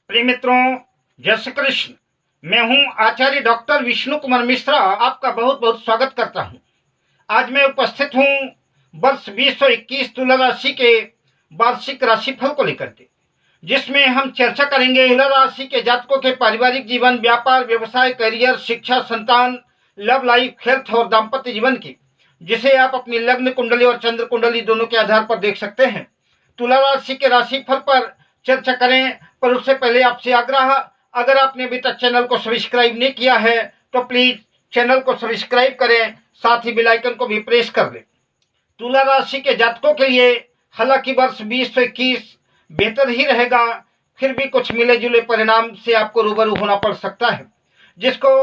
प्रिय मित्रों, जय श्री कृष्ण। मैं हूं आचार्य डॉक्टर विष्णु कुमार मिश्रा, आपका बहुत बहुत स्वागत करता हूं। आज मैं उपस्थित हूं वर्ष 2021 तुला राशि के वार्षिक राशिफल को लेकर के, जिसमें हम चर्चा करेंगे तुला राशि के जातकों के पारिवारिक जीवन, व्यापार, व्यवसाय, करियर, शिक्षा, संतान, लव लाइफ, हेल्थ और दाम्पत्य जीवन की, जिसे आप अपनी लग्न कुंडली और चंद्र कुंडली दोनों के आधार पर देख सकते हैं। तुला राशि के राशिफल पर चर्चा करें, पर उससे पहले आपसे आग्रह, अगर आपने अभी तक चैनल को सब्सक्राइब नहीं किया है तो प्लीज चैनल को सब्सक्राइब करें, साथ ही बेल आइकन को भी प्रेस कर दें। तुला राशि के जातकों के लिए हालांकि वर्ष 2021 बेहतर ही रहेगा, फिर भी कुछ मिले जुले परिणाम से आपको रूबरू होना पड़ सकता है, जिसको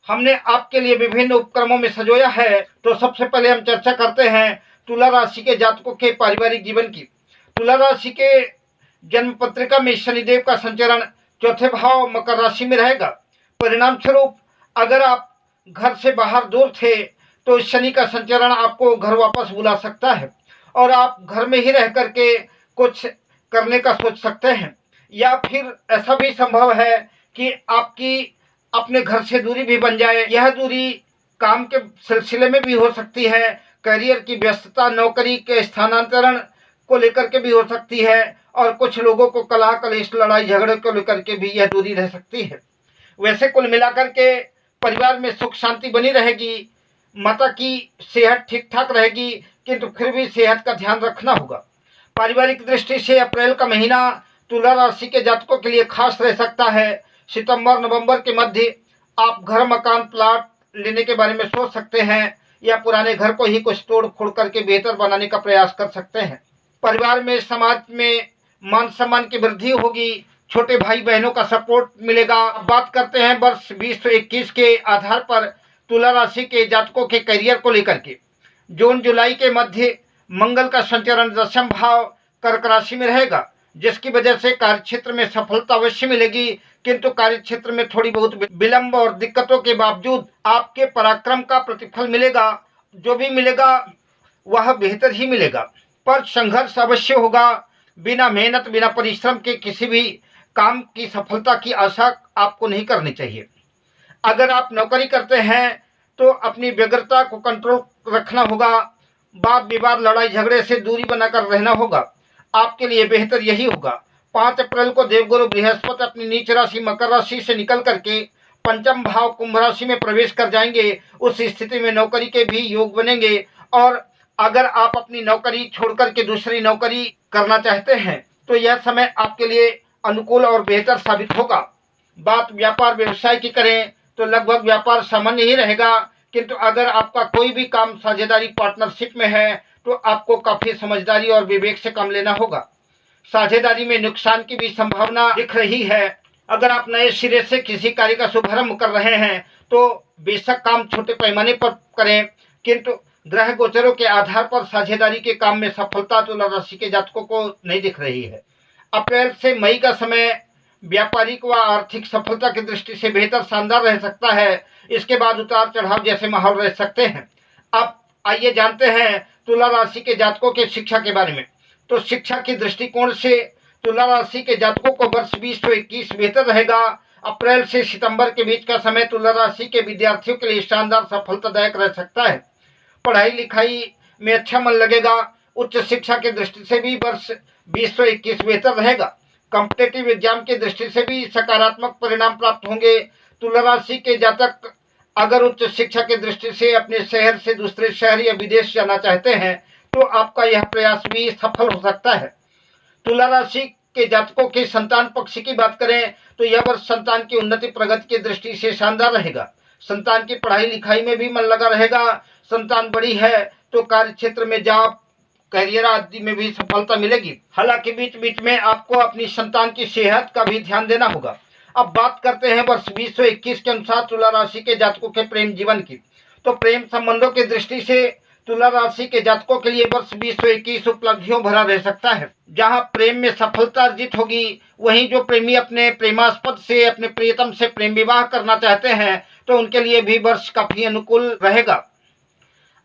हमने आपके लिए विभिन्न उपक्रमों में संजोया है। तो सबसे पहले हम चर्चा करते हैं तुला राशि के जातकों के पारिवारिक जीवन की। तुला राशि के जन्म पत्रिका में शनिदेव का संचरण चौथे भाव मकर राशि में रहेगा। परिणाम स्वरूप अगर आप घर से बाहर दूर थे तो शनि का संचरण आपको घर वापस बुला सकता है और आप घर में ही रह करके कुछ करने का सोच सकते हैं, या फिर ऐसा भी संभव है कि आपकी अपने घर से दूरी भी बन जाए। यह दूरी काम के सिलसिले में भी हो सकती है, करियर की व्यस्तता, नौकरी के स्थानांतरण को लेकर के भी हो सकती है, और कुछ लोगों को कलह कलेश, लड़ाई झगड़े को लेकर के भी यह दूरी रह सकती है। वैसे कुल मिलाकर के परिवार में सुख शांति बनी रहेगी, माता की सेहत ठीक ठाक रहेगी, किंतु फिर भी सेहत का ध्यान रखना होगा। पारिवारिक दृष्टि से अप्रैल का महीना तुला राशि के जातकों के लिए खास रह सकता है। सितंबर नवंबर के मध्य आप घर, मकान, प्लाट लेने के बारे में सोच सकते हैं, या पुराने घर को ही कुछ तोड़ फोड़ करके बेहतर बनाने का प्रयास कर सकते हैं। परिवार में, समाज में मान सम्मान की वृद्धि होगी, छोटे भाई बहनों का सपोर्ट मिलेगा। बात करते हैं वर्ष 2021 के आधार पर तुला राशि के जातकों के करियर को लेकर के। जून जुलाई के मध्य मंगल का संचरण दशम भाव कर्क राशि में रहेगा, जिसकी वजह से कार्यक्षेत्र में सफलता अवश्य मिलेगी, किंतु कार्यक्षेत्र में थोड़ी बहुत विलंब और दिक्कतों के बावजूद आपके पराक्रम का प्रतिफल मिलेगा। जो भी मिलेगा वह बेहतर ही मिलेगा, पर संघर्ष अवश्य होगा। बिना मेहनत, बिना परिश्रम के किसी भी काम की सफलता की आशा आपको नहीं करनी चाहिए। अगर आप नौकरी करते हैं तो अपनी व्यग्रता को कंट्रोल रखना होगा, वाद विवाद, लड़ाई झगड़े से दूरी बनाकर रहना होगा। आपके लिए बेहतर यही होगा। 5 अप्रैल को देवगुरु बृहस्पति अपनी नीच राशि मकर राशि से निकल करके पंचम भाव कुंभ राशि में प्रवेश कर जाएंगे। उस स्थिति में नौकरी के भी योग बनेंगे, और अगर आप अपनी नौकरी छोड़कर के दूसरी नौकरी करना चाहते हैं तो यह समय आपके लिए अनुकूल और बेहतर साबित होगा। बात व्यापार व्यवसाय की करें तो लगभग व्यापार सामान्य ही रहेगा, किंतु अगर आपका कोई भी काम साझेदारी पार्टनरशिप में है तो आपको काफी समझदारी और विवेक से काम लेना होगा। साझेदारी में नुकसान की भी संभावना दिख रही है। अगर आप नए सिरे से किसी कार्य का शुभारंभ कर रहे हैं तो बेशक काम छोटे पैमाने पर करें, किंतु ग्रह गोचरों के आधार पर साझेदारी के काम में सफलता तुला राशि के जातकों को नहीं दिख रही है। अप्रैल से मई का समय व्यापारिक व आर्थिक सफलता की दृष्टि से बेहतर, शानदार रह सकता है। इसके बाद उतार चढ़ाव जैसे माहौल रह सकते हैं। अब आइए जानते हैं तुला राशि के जातकों के शिक्षा के बारे में। तो शिक्षा की दृष्टिकोण से तुला राशि के जातकों को वर्ष 2021 बेहतर रहेगा। अप्रैल से सितंबर के बीच का समय तुला राशि के विद्यार्थियों के लिए शानदार, सफलतादायक रह सकता है। पढ़ाई लिखाई में अच्छा मन लगेगा। उच्च शिक्षा की दृष्टि से भी वर्ष 2021 बेहतर रहेगा। कॉम्पिटेटिव एग्जाम की दृष्टि से भी सकारात्मक परिणाम प्राप्त होंगे। तुला राशि के जातक अगर उच्च शिक्षा की दृष्टि से अपने शहर से दूसरे शहर या विदेश जाना चाहते हैं तो आपका यह प्रयास भी सफल हो सकता है। तुला राशि के जातकों के संतान पक्ष की बात करें तो यह वर्ष संतान की उन्नति प्रगति की दृष्टि से शानदार रहेगा। संतान की पढ़ाई लिखाई में भी मन लगा रहेगा। संतान बड़ी है तो कार्य क्षेत्र में जॉब, करियर आदि में भी सफलता मिलेगी। हालांकि बीच बीच में आपको अपनी संतान की सेहत का भी ध्यान देना होगा। अब बात करते हैं वर्ष 2021 के अनुसार तुला राशि के जातकों के प्रेम जीवन की। तो प्रेम संबंधों की दृष्टि से तुला राशि के जातकों के लिए वर्ष 2021 उपलब्धियों भरा रह सकता है। जहां प्रेम में सफलता अर्जित होगी, वहीं जो प्रेमी अपने प्रेमास्पद से अपने प्रियतम से प्रेम विवाह करना चाहते हैं तो उनके लिए भी वर्ष काफी अनुकूल रहेगा।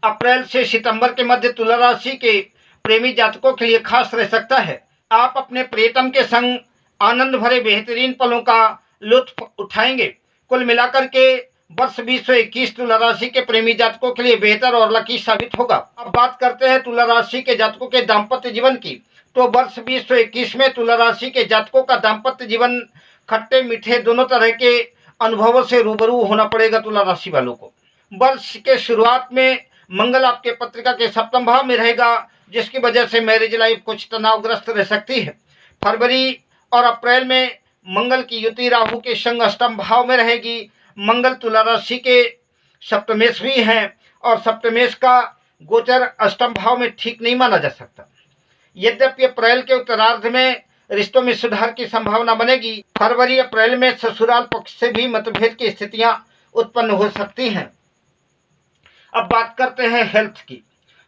अप्रैल से सितंबर के मध्य तुला राशि के प्रेमी जातकों के लिए खास रह सकता है। आप अपने प्रियतम के संग आनंद भरे बेहतरीन पलों का लुत्फ उठाएंगे। कुल मिलाकर के वर्ष 2021 तुला राशि के प्रेमी जातकों के लिए बेहतर और लकी साबित होगा। अब बात करते हैं तुला राशि के जातकों के दाम्पत्य जीवन की। तो वर्ष 2021 में तुला राशि के जातकों का दाम्पत्य जीवन खट्टे मीठे दोनों तरह के अनुभवों से रूबरू होना पड़ेगा तुला राशि वालों को। वर्ष के शुरुआत में मंगल आपके पत्रिका के सप्तम भाव में रहेगा, जिसकी वजह से मैरिज लाइफ कुछ तनावग्रस्त रह सकती है। फरवरी और अप्रैल में मंगल की युति राहु के संग अष्टम भाव में रहेगी। मंगल तुला राशि के सप्तमेश भी हैं और सप्तमेश का गोचर अष्टम भाव में ठीक नहीं माना जा सकता। यद्यपि अप्रैल के उत्तरार्ध में रिश्तों में सुधार की संभावना बनेगी। फरवरी अप्रैल में ससुराल पक्ष से भी मतभेद की स्थितियां उत्पन्न हो सकती हैं। अब बात करते हैं हेल्थ की।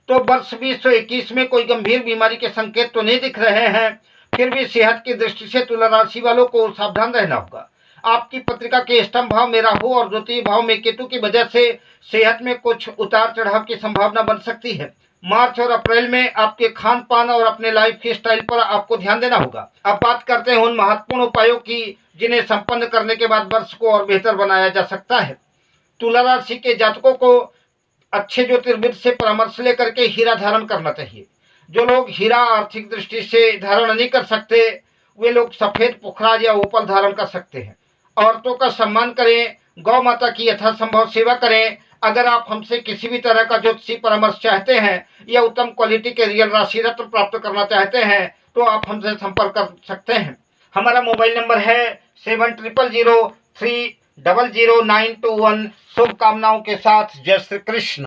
तो वर्ष 2021 में कोई गंभीर बीमारी के संकेत तो नहीं दिख रहे हैं, फिर भी सेहत की दृष्टि से तुला राशि वालों को सावधान रहना होगा। आपकी पत्रिका के अष्टम भाव में राहु और द्वितीय भाव में केतु की वजह से सेहत में कुछ उतार चढ़ाव की संभावना बन सकती है। मार्च और अप्रैल में आपके खान पान और अपने लाइफ स्टाइल पर आपको ध्यान देना होगा। अब बात करते हैं उन महत्वपूर्ण उपायों की जिन्हें संपन्न करने के बाद वर्ष को और बेहतर बनाया जा सकता है। तुला राशि के जातकों को अच्छे ज्योतिर्विद से परामर्श लेकर के हीरा धारण करना चाहिए। जो लोग हीरा आर्थिक दृष्टि से धारण नहीं कर सकते, वे लोग सफेद पुखराज या ओपल धारण कर सकते हैं। औरतों का सम्मान करें, गौ माता की यथासंभव सेवा करें। अगर आप हमसे किसी भी तरह का ज्योतिषी परामर्श चाहते हैं या उत्तम क्वालिटी के रियल राशि रत्न प्राप्त करना चाहते हैं तो आप हमसे संपर्क कर सकते हैं। हमारा मोबाइल नंबर है 7003000921। शुभकामनाओं के साथ जय श्री कृष्ण।